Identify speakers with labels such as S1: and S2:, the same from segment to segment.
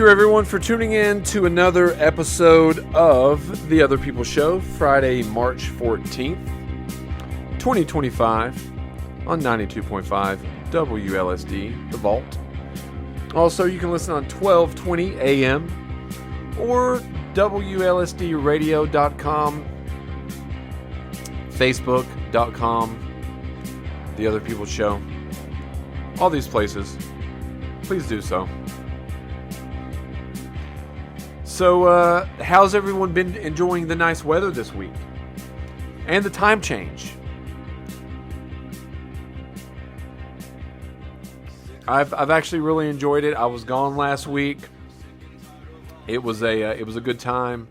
S1: you everyone for tuning in to another episode of The Other People Show, Friday, March 14th, 2025 on 92.5 WLSD, The Vault. Also, you can listen on 1220 AM or WLSDradio.com, Facebook.com, The Other People Show. All these places. Please do so. So, how's everyone been enjoying the nice weather this week? And the time change? I've actually really enjoyed it. I was gone last week. It was a good time.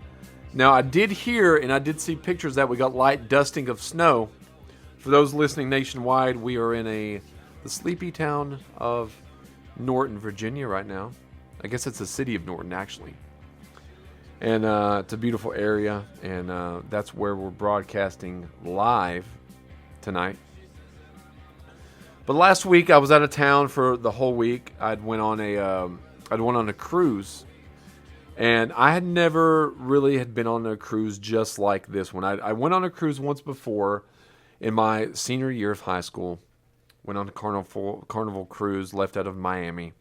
S1: Now, I did hear and I did see pictures that we got light dusting of snow. For those listening nationwide, we are in the sleepy town of Norton, Virginia right now. I guess it's the city of Norton, actually. And it's a beautiful area, and that's where we're broadcasting live tonight. But last week I was out of town for the whole week. I'd went on a cruise, and I had never really been on a cruise just like this one. I went on a cruise once before in my senior year of high school. Went on a carnival cruise, left out of Miami,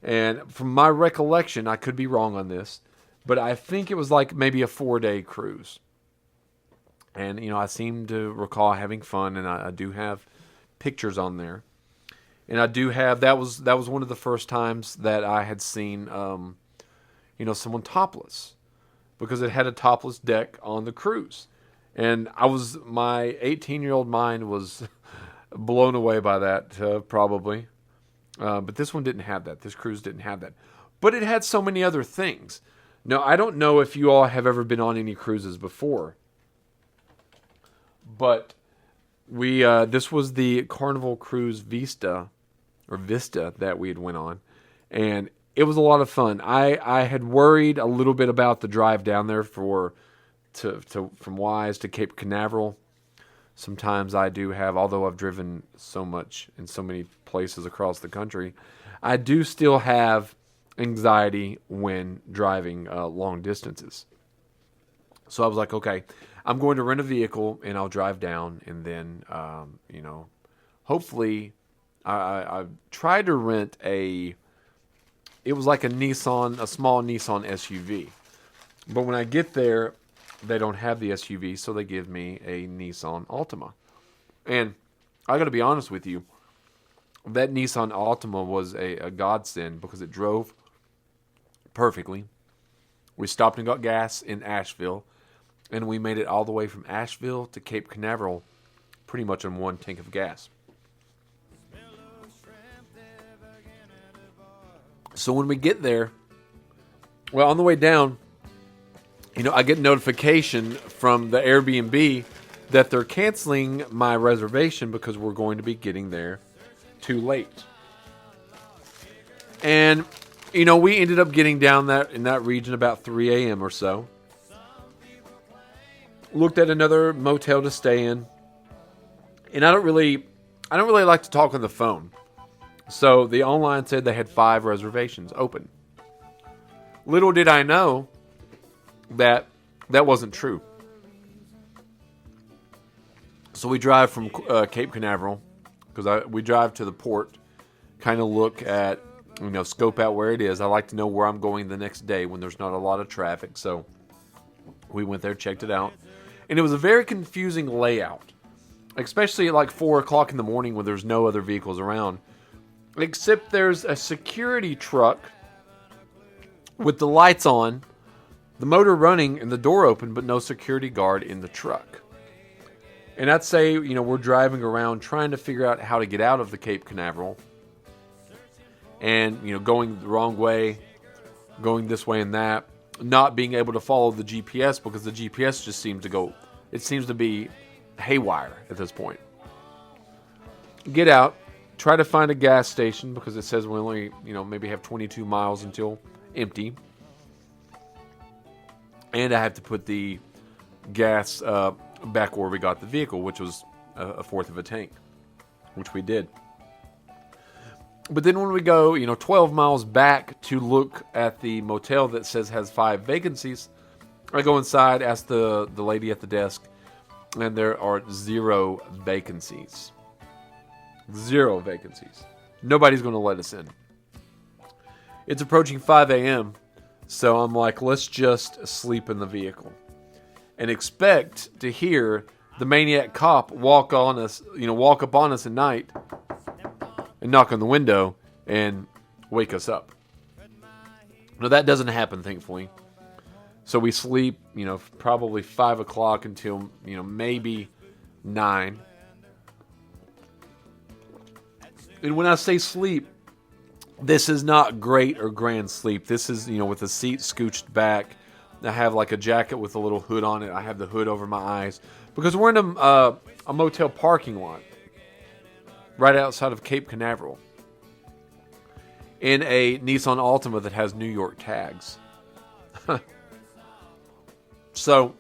S1: and from my recollection, I could be wrong on this, but I think it was like maybe a 4-day cruise. And, I seem to recall having fun, and I do have pictures on there. And I do have, that was one of the first times that I had seen, someone topless. Because it had a topless deck on the cruise. And my 18-year-old mind was blown away by that, probably. But this one didn't have that. This cruise didn't have that. But it had so many other things. Now, I don't know if you all have ever been on any cruises before, but this was the Carnival Cruise Vista that we had went on, and it was a lot of fun. I had worried a little bit about the drive down there from Wise to Cape Canaveral. Sometimes I do have, although I've driven so much in so many places across the country, I do still have anxiety when driving long distances. So I was like, okay, I'm going to rent a vehicle and I'll drive down, and then hopefully I tried to rent it was like a small Nissan SUV. But when I get there, they don't have the SUV, so they give me a Nissan Altima. And I got to be honest with you, that Nissan Altima was a godsend because it drove perfectly. We stopped and got gas in Asheville, and we made it all the way from Asheville to Cape Canaveral pretty much on one tank of gas. So when we get there, well, on the way down, I get notification from the Airbnb that they're canceling my reservation because we're going to be getting there too late. And we ended up getting down in that region about 3 a.m. or so. Looked at another motel to stay in. And I don't really like to talk on the phone. So the online said they had 5 reservations open. Little did I know that wasn't true. So we drive from Cape Canaveral, because we drive to the port, kind of look at, scope out where it is. I like to know where I'm going the next day when there's not a lot of traffic. So we went there, checked it out. And it was a very confusing layout, especially at like 4 o'clock in the morning when there's no other vehicles around. Except there's a security truck with the lights on, the motor running, and the door open, but no security guard in the truck. And I'd say, we're driving around trying to figure out how to get out of the Cape Canaveral. And, going the wrong way, going this way and that, not being able to follow the GPS because the GPS just seems to be haywire at this point. Get out, try to find a gas station because it says we only, maybe have 22 miles until empty. And I have to put the gas back where we got the vehicle, which was a fourth of a tank, which we did. But then when we go, 12 miles back to look at the motel that says has 5 vacancies. I go inside, ask the lady at the desk, and there are 0 vacancies. 0 vacancies. Nobody's going to let us in. It's approaching 5 a.m., so I'm like, let's just sleep in the vehicle and expect to hear the maniac cop walk up on us at night and knock on the window and wake us up. Now, that doesn't happen, thankfully. So we sleep, probably 5 o'clock until, maybe 9. And when I say sleep, this is not great or grand sleep. This is, with the seat scooched back. I have like a jacket with a little hood on it. I have the hood over my eyes. Because we're in a motel parking lot right outside of Cape Canaveral in a Nissan Altima that has New York tags. So,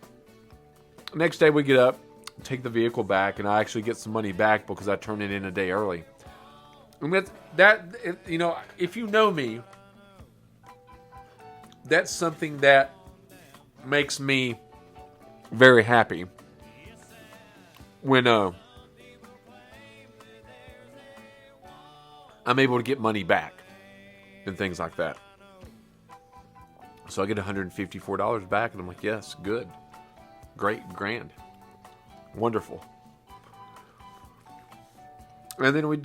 S1: next day we get up, take the vehicle back, and I actually get some money back because I turned it in a day early. And if you know me, that's something that makes me very happy when I'm able to get money back and things like that. So I get $154 back, and I'm like, yes, good, great, grand, wonderful. And then we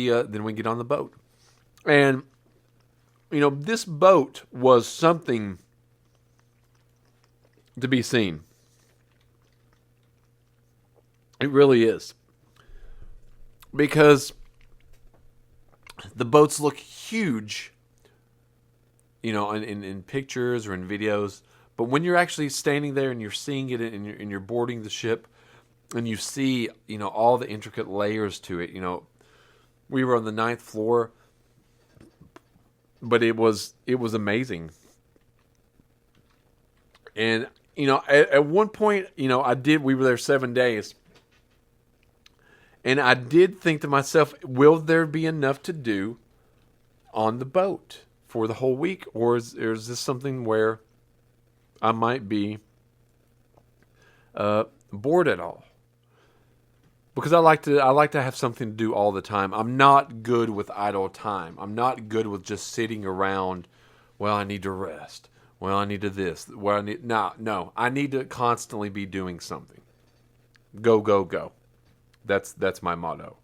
S1: get on the boat, and this boat was something to be seen. It really is, because the boats look huge, in pictures or in videos. But when you're actually standing there and you're seeing it and you're boarding the ship and you see, all the intricate layers to it, we were on the 9th floor, but it was amazing. And, at one point, we were there 7 days, and I did think to myself, will there be enough to do on the boat for the whole week? Or is this something where I might be bored at all? Because I like to have something to do all the time. I'm not good with idle time. I'm not good with just sitting around. Well, I need to rest. Well, I need to this. Well, no. I need to constantly be doing something. Go, go, go. That's my motto.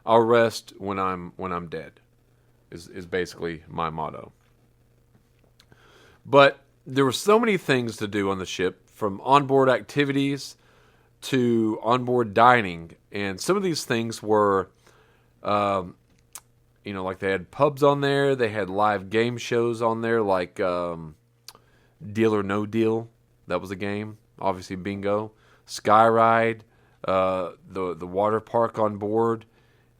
S1: I'll rest when I'm dead. Is basically my motto. But there were so many things to do on the ship, from onboard activities to onboard dining, and some of these things were, like they had pubs on there, they had live game shows on there, like Deal or No Deal. That was a game. Obviously, bingo. Sky Ride, the water park on board,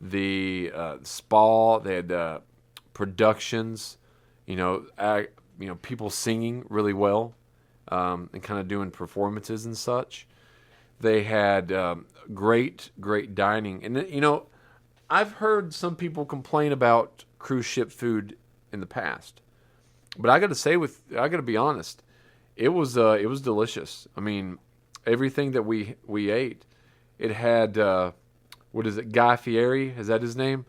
S1: the spa. They had productions. People singing really well, and kind of doing performances and such. They had great dining. And, I've heard some people complain about cruise ship food in the past. But I got to be honest, it was delicious. I mean, everything that we ate, it had, Guy Fieri, is that his name?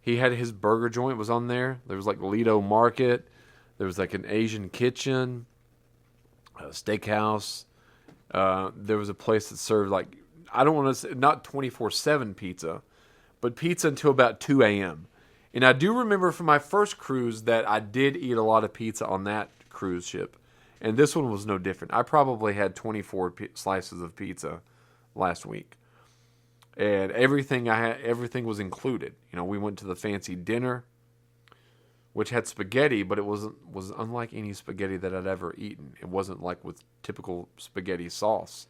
S1: He had his burger joint was on there. There was like Lido Market. There was like an Asian kitchen, a steakhouse. There was a place that served I don't want to say, not 24/7 pizza, but pizza until about 2 a.m. And I do remember from my first cruise that I did eat a lot of pizza on that cruise ship. And this one was no different. I probably had 24 slices of pizza last week. And everything was included. We went to the fancy dinner, which had spaghetti, but it was unlike any spaghetti that I'd ever eaten. It wasn't like with typical spaghetti sauce.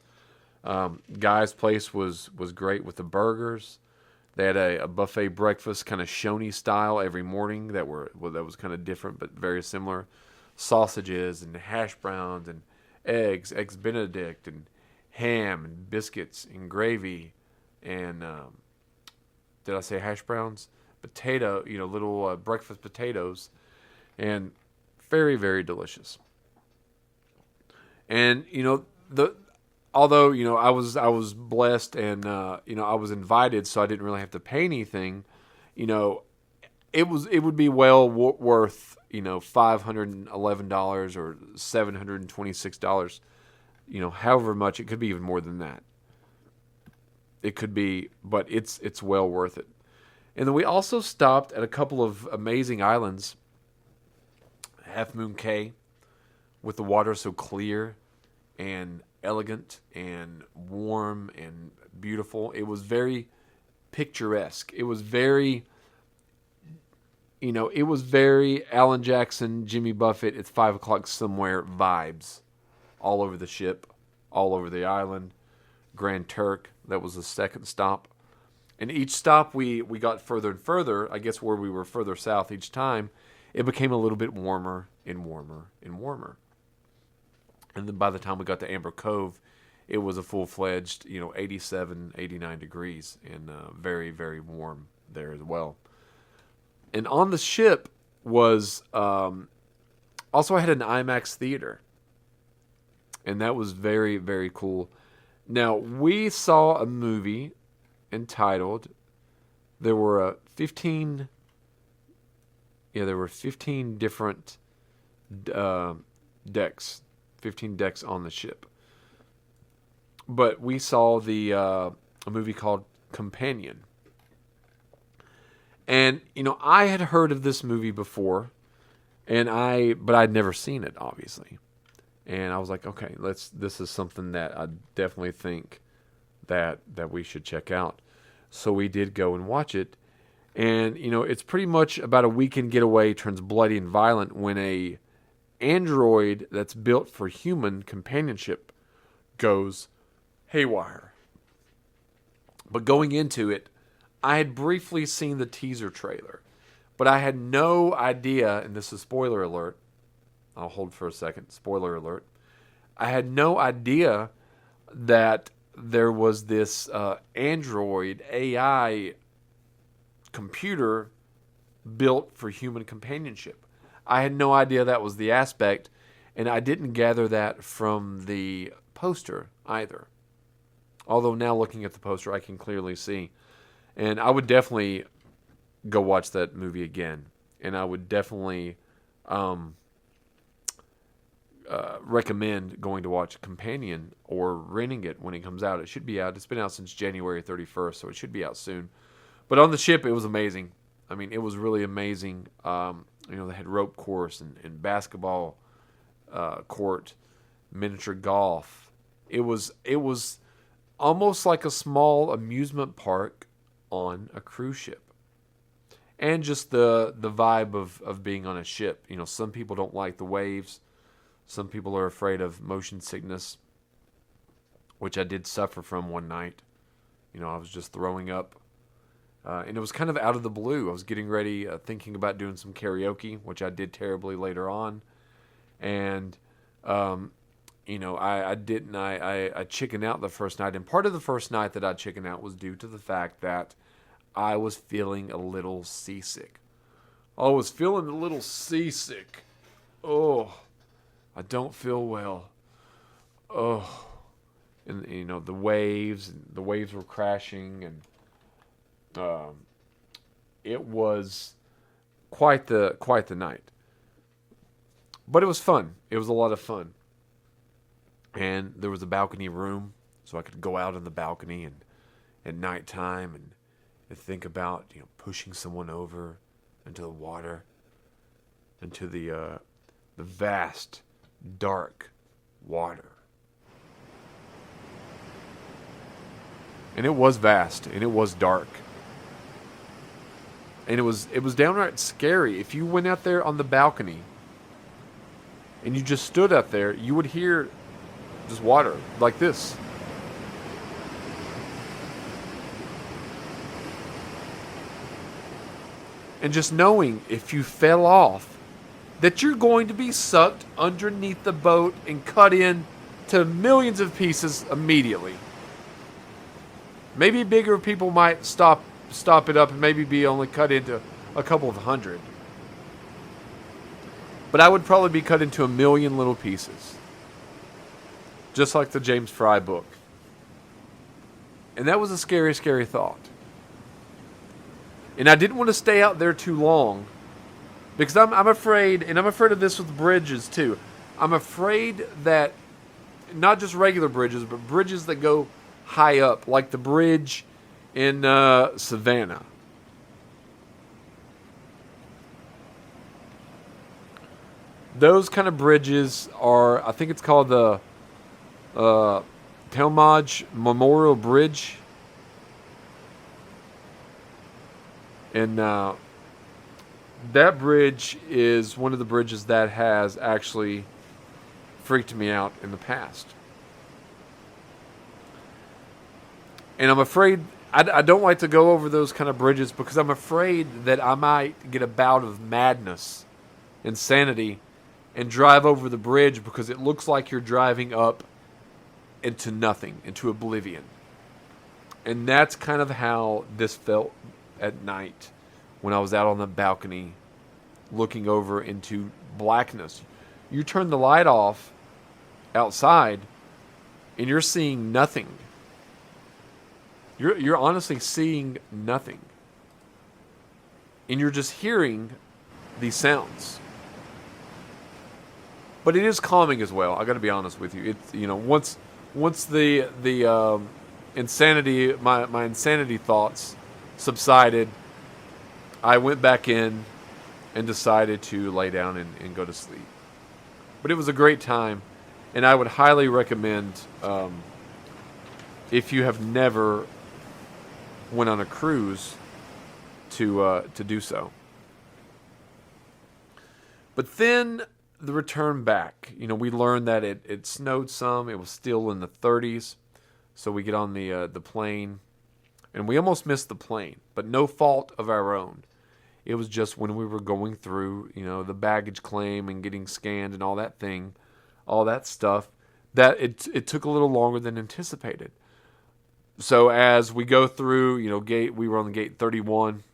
S1: Guy's place was great with the burgers. They had a buffet breakfast, kind of Shoney style, every morning that was kind of different but very similar. Sausages and hash browns and eggs Benedict and ham and biscuits and gravy and did I say hash browns? Potato, little breakfast potatoes, and Very, very delicious. And although I was blessed, and I was invited, so I didn't really have to pay anything. It would be well worth $511 or $726. However much. It could be even more than that. It could be, but it's well worth it. And then we also stopped at a couple of amazing islands. Half Moon Cay, with the water so clear and elegant and warm and beautiful. It was very picturesque. It was very, Alan Jackson, Jimmy Buffett, It's 5 o'clock somewhere vibes all over the ship, all over the island. Grand Turk, that was the second stop. And each stop we got further and further. I guess where we were further south each time, it became a little bit warmer and warmer and warmer. And then by the time we got to Amber Cove, it was a full-fledged, 87, 89 degrees, and very, very warm there as well. And on the ship was also had an IMAX theater. And that was very, very cool. Now, we saw a movie entitled, there were 15 different decks, 15 decks on the ship. But we saw a movie called Companion. And, I had heard of this movie before, but I'd never seen it, obviously. And I was like, okay, this is something that I definitely think that we should check out. So we did go and watch it. And, it's pretty much about a weekend getaway turns bloody and violent when a android that's built for human companionship goes haywire. But going into it, I had briefly seen the teaser trailer, but I had no idea, and this is spoiler alert, I'll hold for a second, spoiler alert, I had no idea that there was this android AI computer built for human companionship. I had no idea that was the aspect, and I didn't gather that from the poster either. Although now looking at the poster, I can clearly see. And I would definitely go watch that movie again. And I would definitely recommend going to watch Companion or renting it when it comes out. It should be out. It's been out since January 31st, so it should be out soon. But on the ship, it was amazing. I mean, it was really amazing. They had rope course and basketball court, miniature golf. It was almost like a small amusement park on a cruise ship. And just the vibe of being on a ship. Some people don't like the waves. Some people are afraid of motion sickness, which I did suffer from one night. I was just throwing up. And it was kind of out of the blue. I was getting ready, thinking about doing some karaoke, which I did terribly later on. And, I didn't. I chickened out the first night. And part of the first night that I chickened out was due to the fact that I was feeling a little seasick. I was feeling a little seasick. Oh, I don't feel well. Oh, and the waves were crashing, and it was quite the night. But it was fun. It was a lot of fun. And there was a balcony room, so I could go out on the balcony and at nighttime and think about pushing someone over into the water, into the vast, dark water. And it was vast, and it was dark. And it was downright scary. If you went out there on the balcony and you just stood up there, you would hear just water like this. And just knowing if you fell off, that you're going to be sucked underneath the boat and cut in to millions of pieces immediately. Maybe bigger people might stop it up and maybe be only cut into a couple of hundred. But I would probably be cut into a million little pieces. Just like the James Fry book. And that was a scary, scary thought. And I didn't want to stay out there too long. Because I'm afraid, and I'm afraid of this with bridges too. I'm afraid that, not just regular bridges, but bridges that go high up. Like the bridge in Savannah. Those kind of bridges are, I think it's called the Talmadge Memorial Bridge. And that bridge is one of the bridges that has actually freaked me out in the past. And I'm afraid, I don't like to go over those kind of bridges because I'm afraid that I might get a bout of madness, insanity, and drive over the bridge because it looks like you're driving up into nothing, into oblivion. And that's kind of how this felt at night when I was out on the balcony looking over into blackness. You turn the light off outside and you're seeing nothing. You're honestly seeing nothing. And you're just hearing these sounds. But it is calming as well. I got to be honest with you. It's, once the insanity, my insanity thoughts subsided, I went back in and decided to lay down and go to sleep. But it was a great time, and I would highly recommend, if you have never went on a cruise, to do so. But then the return back, we learned that it snowed some. It was still in the 30s, so we get on the plane, and we almost missed the plane, but no fault of our own. It was just when we were going through, the baggage claim and getting scanned and all that stuff, that it took a little longer than anticipated. So as we go through, we were on the gate 31.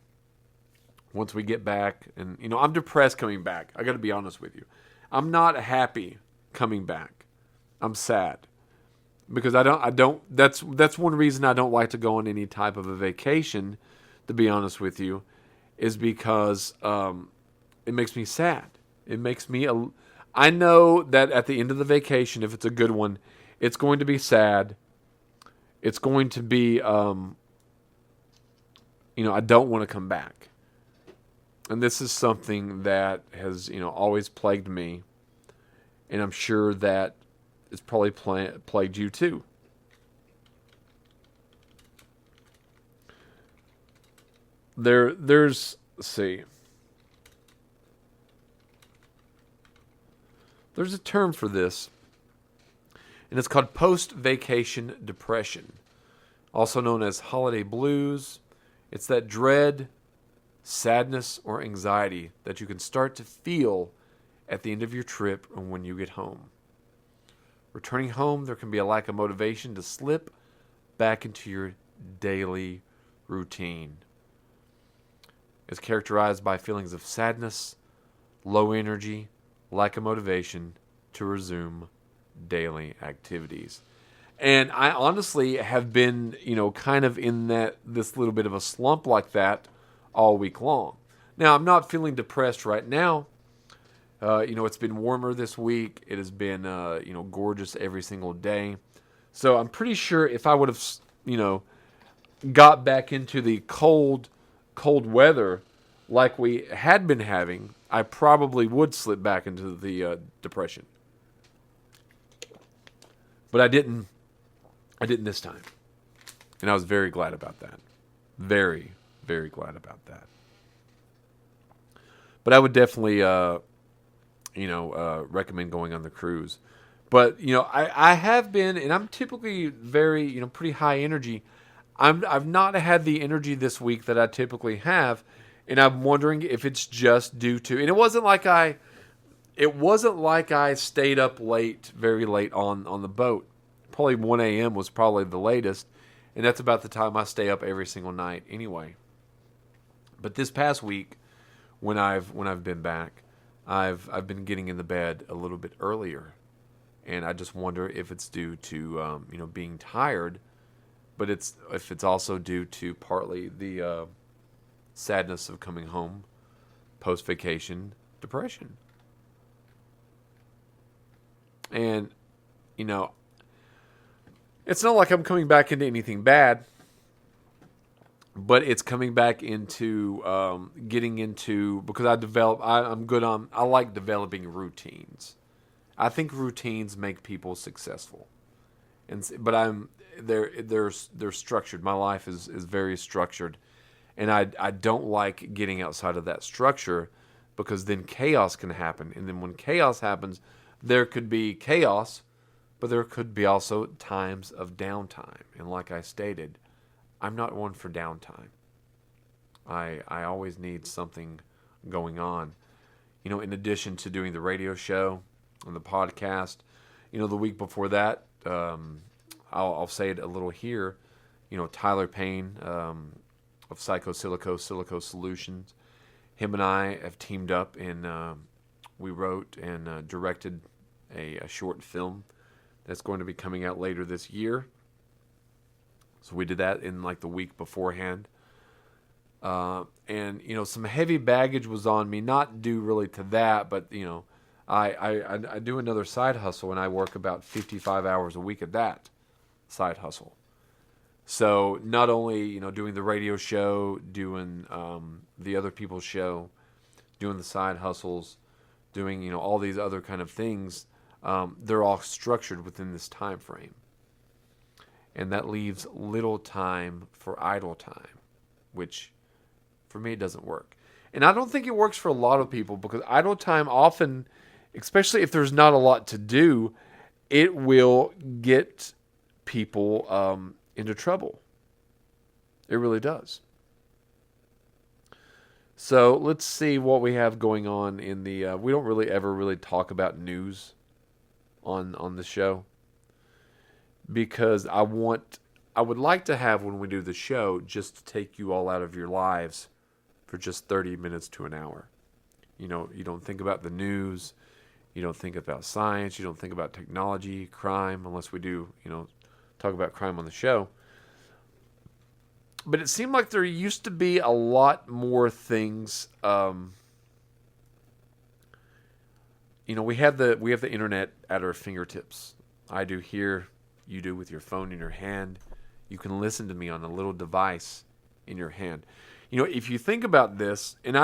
S1: Once we get back, and I'm depressed coming back. I got to be honest with you. I'm not happy coming back. I'm sad because I don't. That's one reason I don't like to go on any type of a vacation. To be honest with you, is because it makes me sad. It makes me. I know that at the end of the vacation, if it's a good one, it's going to be sad. It's going to be. I don't want to come back. And this is something that has, always plagued me. And I'm sure that it's probably plagued you too. Let's see. There's a term for this. And it's called post-vacation depression. Also known as holiday blues. It's that dread, sadness, or anxiety that you can start to feel at the end of your trip and when you get home. Returning home, there can be a lack of motivation to slip back into your daily routine. It's characterized by feelings of sadness, low energy, lack of motivation to resume daily activities. And I honestly have been, kind of in this little bit of a slump like that all week long. Now, I'm not feeling depressed right now. It's been warmer this week. It has been, gorgeous every single day. So I'm pretty sure if I would have, got back into the cold weather like we had been having, I probably would slip back into the depression. But I didn't this time. And I was very glad about that. Very, very glad about that. But I would definitely, recommend going on the cruise. But, I have been, and I'm typically very, pretty high energy. I've not had the energy this week that I typically have, and I'm wondering if it's just due to, and it wasn't like I stayed up late, very late on the boat. Probably 1 a.m. was probably the latest, and that's about the time I stay up every single night anyway. But this past week, when I've been back, I've been getting in the bed a little bit earlier, and I just wonder if it's due to being tired, but if it's also due to partly the sadness of coming home post vacation depression. And you know, it's not like I'm coming back into anything bad, but it's coming back into getting into, because I'm good on, I like developing routines. I think routines make people successful, but they're structured. My life is very structured, and I don't like getting outside of that structure, because then chaos can happen, and then when chaos happens, there could be chaos, but there could be also times of downtime. And like I stated, I'm not one for downtime. I always need something going on. In addition to doing the radio show and the podcast, the week before that, I'll say it a little here. Tyler Payne of Silico Solutions, him and I have teamed up, and we wrote and directed a short film that's going to be coming out later this year. So we did that in like the week beforehand. And some heavy baggage was on me, not due really to that, but I do another side hustle, and I work about 55 hours a week at that side hustle. So not only doing the radio show, doing the other people's show, doing the side hustles, doing all these other kind of things, they're all structured within this time frame. And that leaves little time for idle time, which for me it doesn't work. And I don't think it works for a lot of people, because idle time often, especially if there's not a lot to do, it will get people into trouble. It really does. So let's see what we have going on in the... we don't really ever talk about news on the show, because I would like to have, when we do the show, just to take you all out of your lives for just 30 minutes to an hour. You don't think about the news, you don't think about science, you don't think about technology, crime, unless we do, talk about crime on the show. But it seemed like there used to be a lot more things. We have the internet at our fingertips. I do here. You do with your phone in your hand. You can listen to me on a little device in your hand. If you think about this, and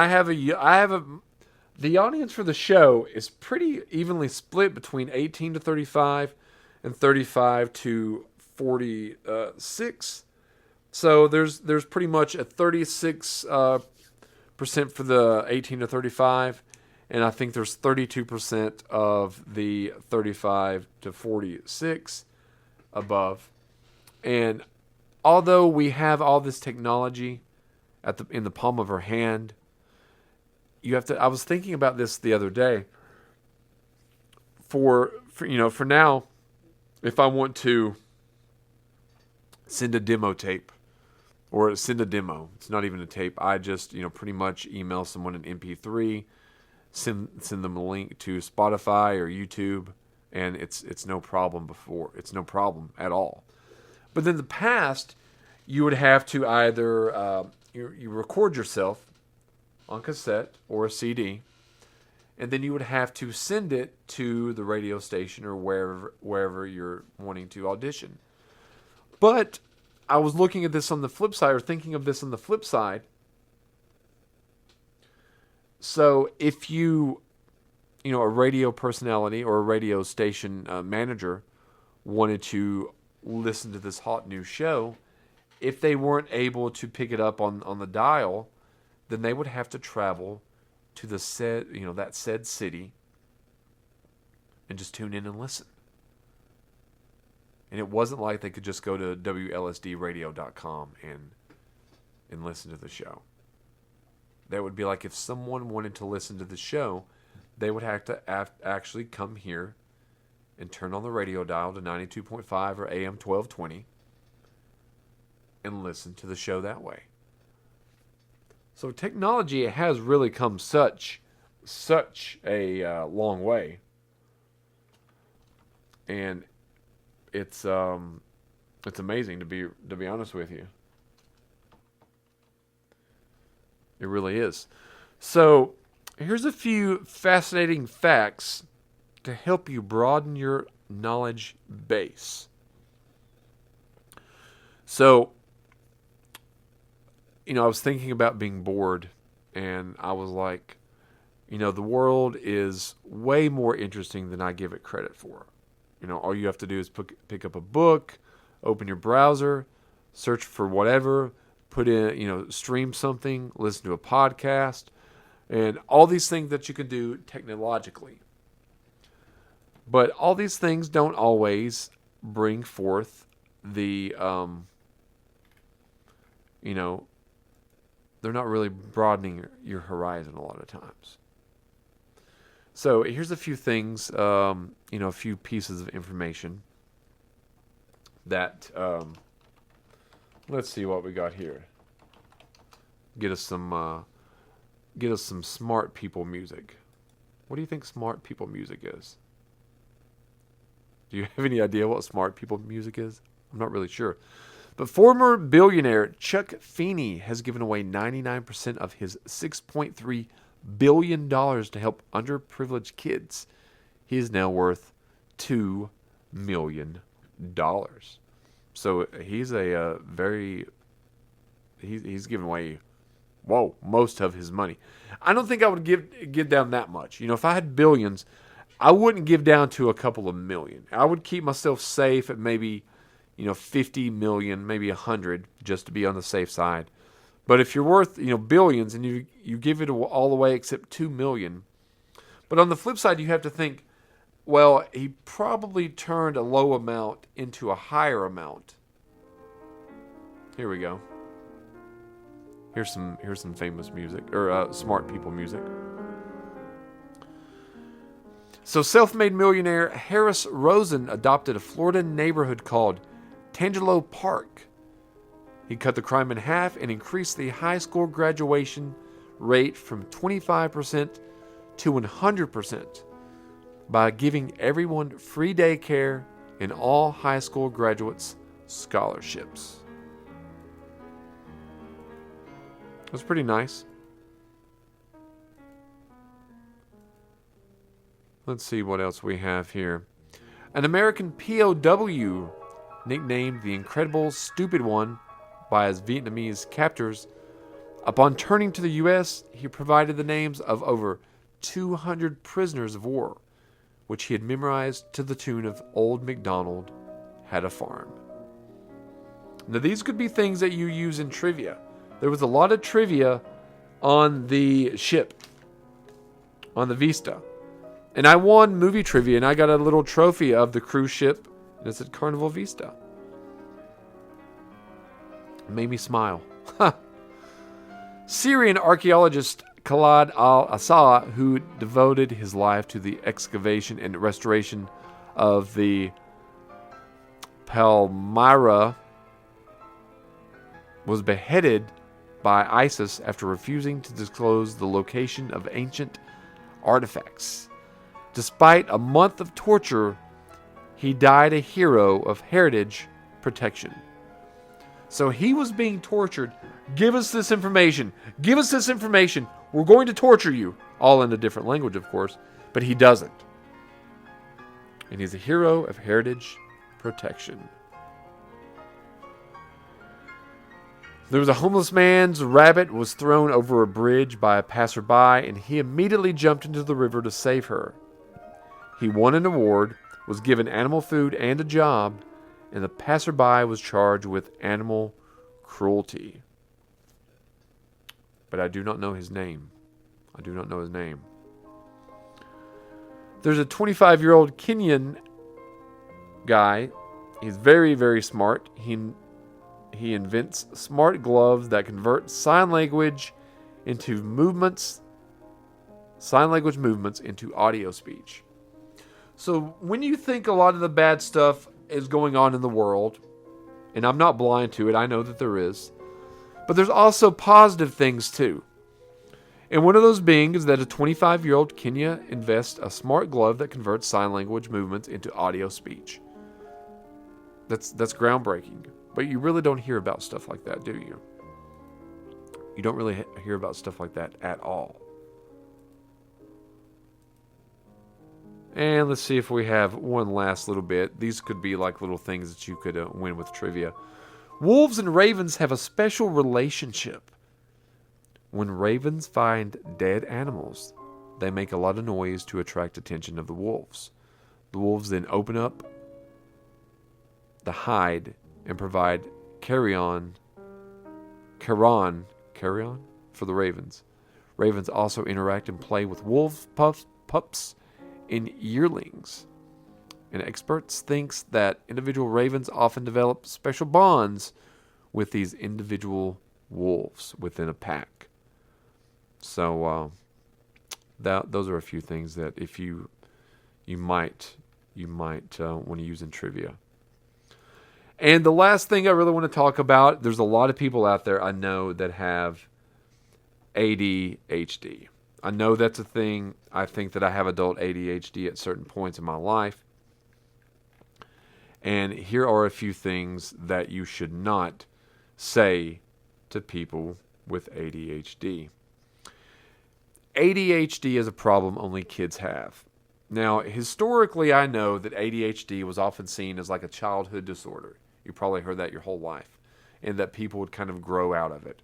S1: the audience for the show is pretty evenly split between 18 to 35 and 35 to 46. So there's pretty much a 36% for the 18 to 35, and I think there's 32% of the 35 to 46 above. And although we have all this technology in the palm of our hand, I was thinking about this the other day. For now, if I want to send a demo tape, or send a demo, it's not even a tape. I just pretty much email someone an MP3, send them a link to Spotify or YouTube, and it's no problem before. It's no problem at all. But in the past, you would have to either you record yourself on cassette or a CD, and then you would have to send it to the radio station or wherever you're wanting to audition. But I was looking at this on the flip side, or thinking of this on the flip side. So if a radio personality or a radio station manager wanted to listen to this hot new show, if they weren't able to pick it up on the dial, then they would have to travel to the that said city and just tune in and listen. And it wasn't like they could just go to WLSDradio.com and listen to the show. That would be like if someone wanted to listen to the show, they would have to actually come here and turn on the radio dial to 92.5 or AM 1220 and listen to the show that way. So technology has really come such such a long way, and it's amazing to be honest with you. It really is. So here's a few fascinating facts to help you broaden your knowledge base. So, I was thinking about being bored, and I was like, the world is way more interesting than I give it credit for. All you have to do is pick up a book, open your browser, search for whatever, put in, stream something, listen to a podcast, and all these things that you can do technologically. But all these things don't always bring forth the, they're not really broadening your horizon a lot of times. So here's a few things, a few pieces of information that, let's see what we got here. Get us some smart people music. What do you think smart people music is? Do you have any idea what smart people music is? I'm not really sure. But former billionaire Chuck Feeney has given away 99% of his $6.3 billion to help underprivileged kids. He is now worth $2 million. So he's he's given away, most of his money. I don't think I would give down that much. If I had billions, I wouldn't give down to a couple of million. I would keep myself safe at maybe, 50 million, maybe 100, just to be on the safe side. But if you're worth, billions and you give it all away except 2 million. But on the flip side, you have to think, well, he probably turned a low amount into a higher amount. Here we go. Here's some famous music, or smart people music. So self-made millionaire Harris Rosen adopted a Florida neighborhood called Tangelo Park. He cut the crime in half and increased the high school graduation rate from 25% to 100% by giving everyone free daycare and all high school graduates scholarships. That's pretty nice. Let's see what else we have here. An American POW, nicknamed the Incredible Stupid One by his Vietnamese captors, upon turning to the U.S., he provided the names of over 200 prisoners of war, which he had memorized to the tune of Old MacDonald Had a Farm. Now, these could be things that you use in trivia. There was a lot of trivia on the ship, on the Vista. And I won movie trivia, and I got a little trophy of the cruise ship, and it said Carnival Vista. It made me smile. Syrian archaeologist Khaled al-Assa, who devoted his life to the excavation and restoration of the Palmyra, was beheaded by ISIS after refusing to disclose the location of ancient artifacts. Despite a month of torture, he died a hero of heritage protection. So he was being tortured. Give us this information. Give us this information. We're going to torture you. All in a different language, of course. But he doesn't. And he's a hero of heritage protection. There was a homeless man's rabbit was thrown over a bridge by a passerby, and he immediately jumped into the river to save her. He won an award, was given animal food and a job, and the passerby was charged with animal cruelty. But I do not know his name. There's a 25-year-old Kenyan guy. He's very, very smart. He invents smart gloves that convert sign language movements into audio speech. So when you think a lot of the bad stuff is going on in the world, and I'm not blind to it, I know that there is, but there's also positive things too. And one of those being is that a 25-year-old Kenya invests a smart glove that converts sign language movements into audio speech. That's groundbreaking. But you really don't hear about stuff like that, do you? You don't really hear about stuff like that at all. And let's see if we have one last little bit. These could be like little things that you could win with trivia. Wolves and ravens have a special relationship. When ravens find dead animals, they make a lot of noise to attract attention of the wolves. The wolves then open up the hide and provide carrion for the ravens. Ravens also interact and play with wolf pups and yearlings. And experts think that individual ravens often develop special bonds with these individual wolves within a pack. So those are a few things that if you might want to use in trivia. And the last thing I really want to talk about, there's a lot of people out there I know that have ADHD. I know that's a thing. I think that I have adult ADHD at certain points in my life. And here are a few things that you should not say to people with ADHD. ADHD is a problem only kids have. Now, historically, I know that ADHD was often seen as like a childhood disorder. You probably heard that your whole life, and that people would kind of grow out of it.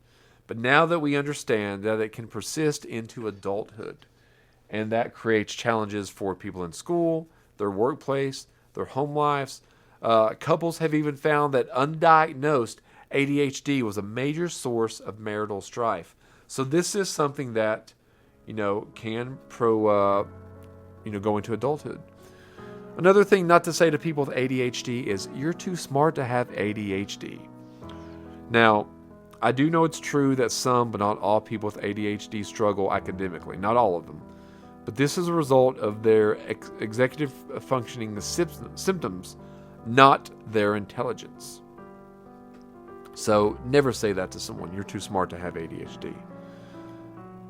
S1: But now that we understand that it can persist into adulthood, and that creates challenges for people in school, their workplace, their home lives, couples have even found that undiagnosed ADHD was a major source of marital strife. So this is something that can go into adulthood. Another thing not to say to people with ADHD is you're too smart to have ADHD. Now, I do know it's true that some, but not all people with ADHD struggle academically. Not all of them. But this is a result of their executive functioning symptoms, not their intelligence. So never say that to someone. You're too smart to have ADHD.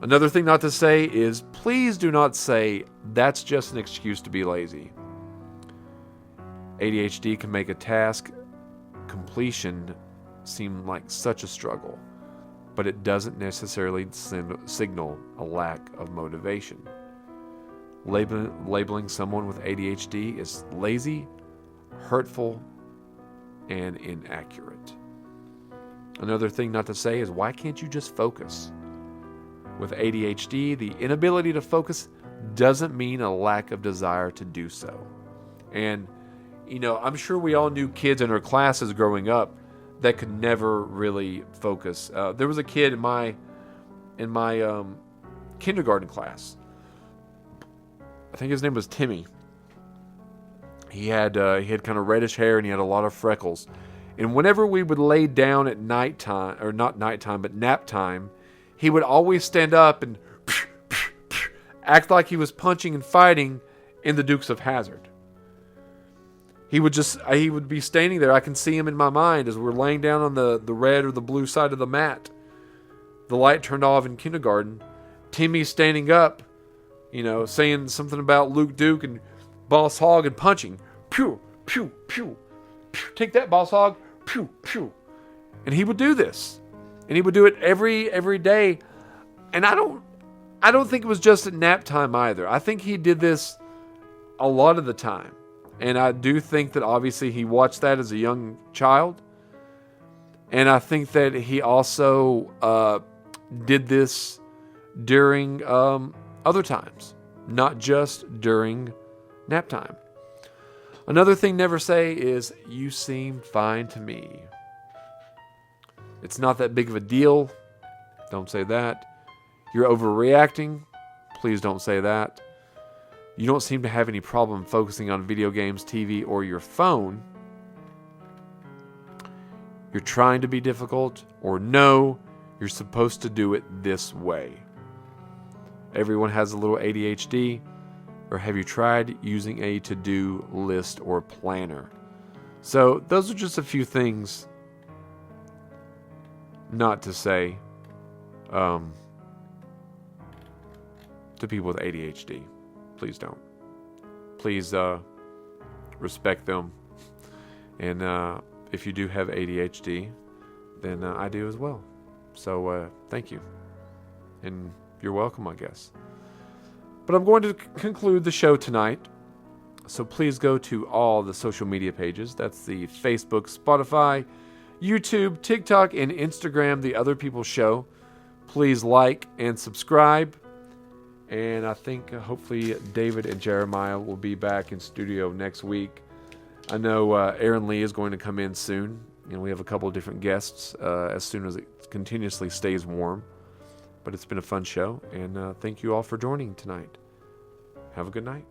S1: Another thing not to say is please do not say that's just an excuse to be lazy. ADHD can make a task completion seem like such a struggle, but it doesn't necessarily signal a lack of motivation. Labeling someone with ADHD is lazy, hurtful, and inaccurate. Another thing not to say is why can't you just focus? With ADHD, the inability to focus doesn't mean a lack of desire to do so. And, I'm sure we all knew kids in our classes growing up that could never really focus. There was a kid in my kindergarten class. I think his name was Timmy. He had kind of reddish hair and he had a lot of freckles. And whenever we would lay down at nighttime, or not nighttime, but nap time, he would always stand up and act like he was punching and fighting in the Dukes of Hazzard. He would be standing there. I can see him in my mind as we're laying down on the red or the blue side of the mat. The light turned off in kindergarten. Timmy's standing up, saying something about Luke Duke and Boss Hogg and punching. Pew, pew, pew. Take that, Boss Hogg. Pew, pew. And he would do this. And he would do it every day. And I don't think it was just at nap time either. I think he did this a lot of the time. And I do think that obviously he watched that as a young child. And I think that he also did this during other times, not just during nap time. Another thing never say is, you seem fine to me. It's not that big of a deal. Don't say that. You're overreacting. Please don't say that. You don't seem to have any problem focusing on video games, TV, or your phone. You're trying to be difficult, or no, you're supposed to do it this way. Everyone has a little ADHD, or have you tried using a to-do list or planner? So those are just a few things not to say to people with ADHD. Please don't. Please respect them. And if you do have ADHD, then I do as well. So thank you. And you're welcome, I guess. But I'm going to conclude the show tonight. So please go to all the social media pages. That's the Facebook, Spotify, YouTube, TikTok, and Instagram, The Other People Show. Please like and subscribe. And I think hopefully David and Jeremiah will be back in studio next week. I know Aaron Lee is going to come in soon. And we have a couple of different guests as soon as it continuously stays warm. But it's been a fun show. And thank you all for joining tonight. Have a good night.